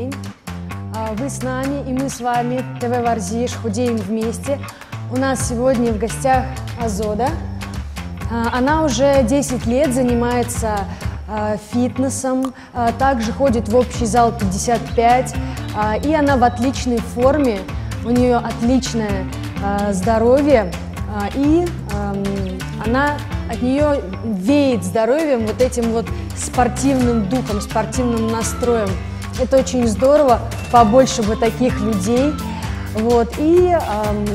день. Вы с нами, и мы с вами, ТВ Варзиш, худеем вместе. У нас сегодня в гостях Азода. Она уже 10 лет занимается фитнесом, также ходит в общий зал 55, и она в отличной форме, у нее отличное здоровье, и от нее веет здоровьем, вот этим вот спортивным духом, спортивным настроем. Это очень здорово, побольше бы таких людей. Вот. И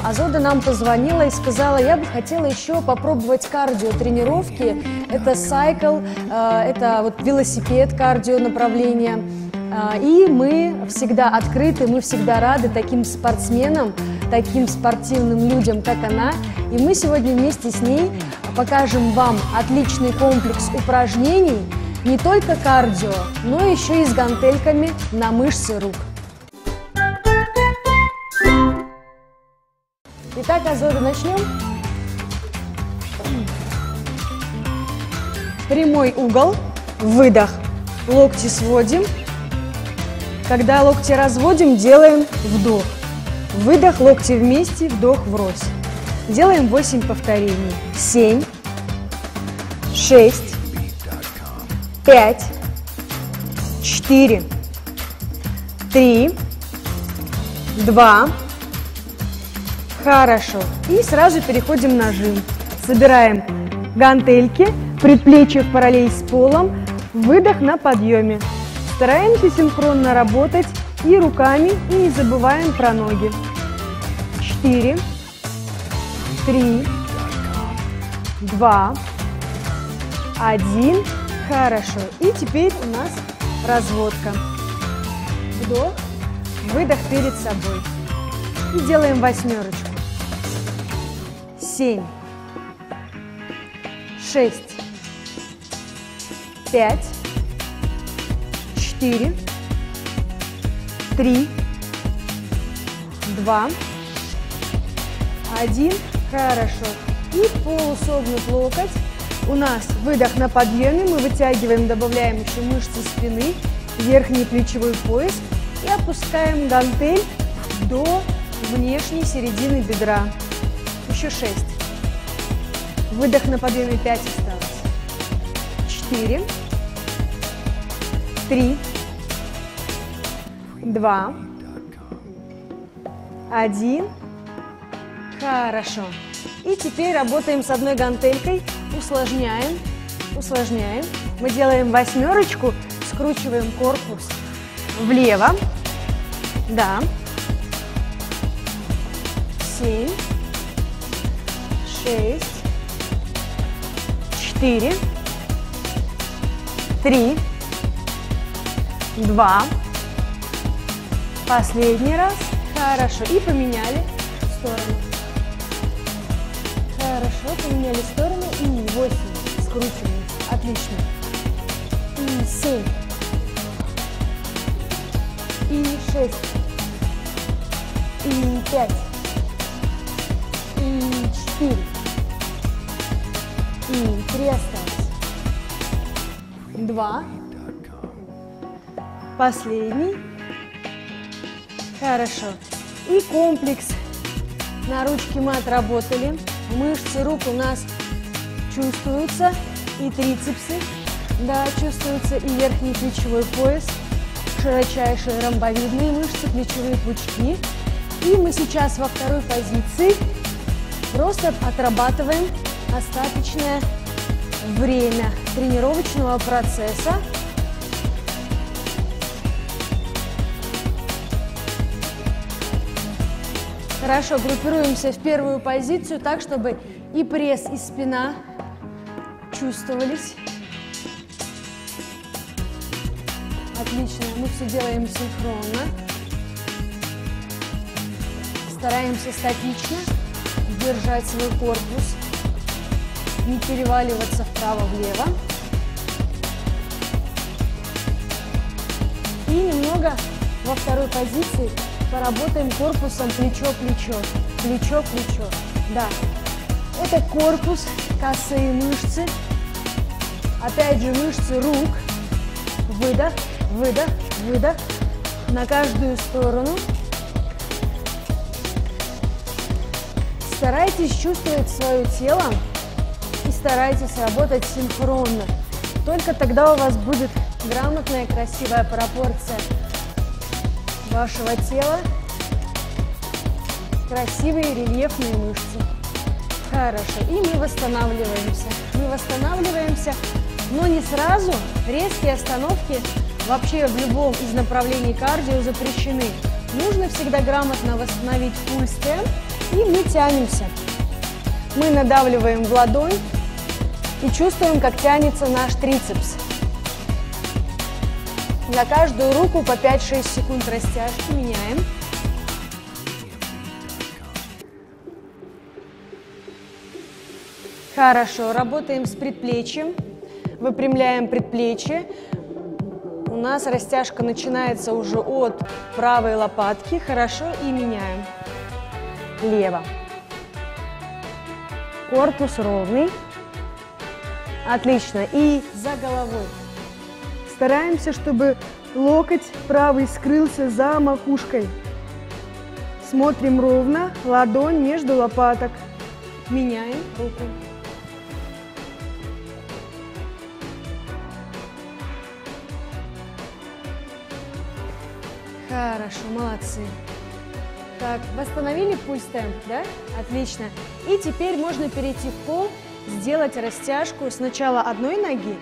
Азода нам позвонила и сказала: я бы хотела еще попробовать кардио-тренировки. Это сайкл, это вот велосипед кардио направления. И мы всегда открыты, мы всегда рады таким спортсменам, таким спортивным людям, как она. И мы сегодня вместе с ней покажем вам отличный комплекс упражнений, не только кардио, но еще и с гантельками на мышцы рук. Итак, Азода, начнем. Прямой угол, выдох, локти сводим. Когда локти разводим, делаем вдох. Выдох, локти вместе, вдох врозь. Делаем 8 повторений. 7, 6, 5, 4, 3, 2. Хорошо. И сразу переходим на жим. Собираем гантельки, предплечья в параллель с полом, выдох на подъеме. Стараемся синхронно работать и руками, и не забываем про ноги. 4, 3, 2, 1. Хорошо. И теперь у нас разводка. Вдох, выдох перед собой. И делаем восьмерочку. 7, 6, 5, 4, 3, 2, 1. Хорошо. И полусогнут локоть. У нас выдох на подъеме. Мы вытягиваем, добавляем еще мышцы спины, верхний плечевой пояс. И опускаем гантель до внешней середины бедра. Еще 6. Выдох на подъеме, 5 осталось. 4, 3, 2, 1. Хорошо. И теперь работаем с одной гантелькой. Усложняем, усложняем. Мы делаем восьмерочку, скручиваем корпус влево. Да. 7, 6, 4, 3, 2. Последний раз. Хорошо. И поменяли сторону. Хорошо. Поменяли сторону. И 8. Скручиваем. Отлично. И 7. И 6. И 5. И 4. И 3 осталось. 2. Последний. Хорошо. И комплекс. На ручки мы отработали. Мышцы рук у нас чувствуются. И трицепсы. Да, чувствуются. И верхний плечевой пояс. Широчайшие ромбовидные мышцы, плечевые пучки. И мы сейчас во второй позиции просто отрабатываем остаточное время тренировочного процесса. Хорошо, группируемся в первую позицию так, чтобы и пресс, и спина чувствовались. Отлично, мы все делаем синхронно. Стараемся статично держать свой корпус, не переваливаться вправо-влево. И немного во второй позиции поработаем корпусом плечо-плечо, плечо-плечо. Да, это корпус, косые мышцы. Опять же мышцы рук. Выдох, выдох, выдох. на каждую сторону. Старайтесь чувствовать свое тело и старайтесь работать синхронно. Только тогда у вас будет грамотная, красивая пропорция вашего тела, красивые рельефные мышцы. Хорошо. И мы восстанавливаемся. Мы восстанавливаемся, но не сразу. Резкие остановки вообще в любом из направлений кардио запрещены. Нужно всегда грамотно восстановить пульс-темп, и мы тянемся. Мы надавливаем в ладонь и чувствуем, как тянется наш трицепс. На каждую руку по 5-6 секунд растяжки меняем. Хорошо, работаем с предплечьем, выпрямляем предплечье. У нас растяжка начинается уже от правой лопатки. Хорошо, и меняем. Лево. Корпус ровный. Отлично. И за головой. Стараемся, чтобы локоть правый скрылся за макушкой. Смотрим ровно, ладонь между лопаток. Меняем руку. Хорошо, молодцы. Так, восстановили пульс-темп, да? Отлично. И теперь можно перейти в пол, сделать растяжку сначала одной ноги.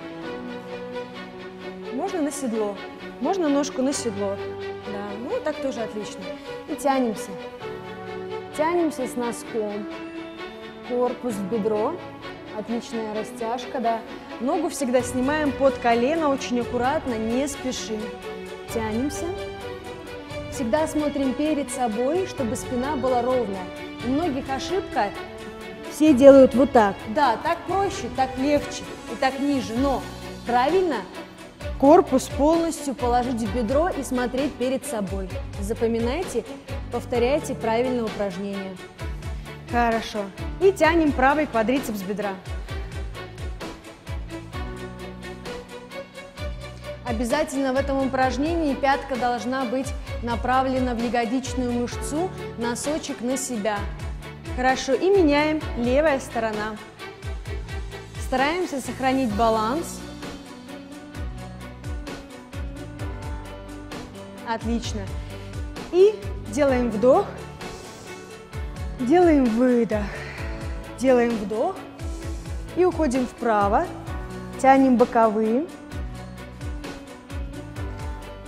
Можно на седло, можно ножку на седло. Да, ну так тоже отлично. И тянемся. Тянемся с носком. Корпус в бедро. Отличная растяжка, да. Ногу всегда снимаем под колено, очень аккуратно, не спешим. Тянемся. Всегда смотрим перед собой, чтобы спина была ровная. У многих ошибка, все делают вот так. Да, так проще, так легче и так ниже, но правильно корпус полностью положить в бедро и смотреть перед собой. Запоминайте, повторяйте правильное упражнение. Хорошо. И тянем правый квадрицепс бедра. Обязательно в этом упражнении пятка должна быть направлена в ягодичную мышцу, носочек на себя. Хорошо, и меняем левая сторона. Стараемся сохранить баланс. Отлично. И делаем вдох, делаем выдох, делаем вдох и уходим вправо, тянем боковые.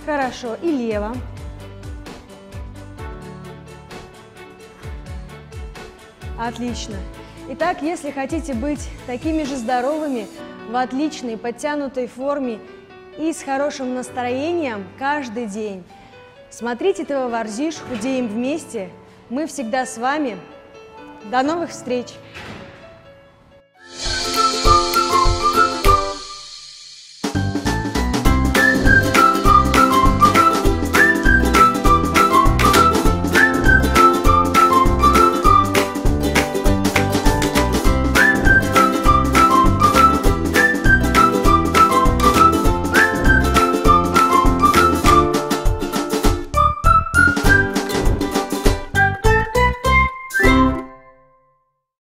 Хорошо, и лево. Отлично. Итак, если хотите быть такими же здоровыми, в отличной, подтянутой форме и с хорошим настроением каждый день, смотрите ТВ Варзиш, худеем вместе. Мы всегда с вами. До новых встреч!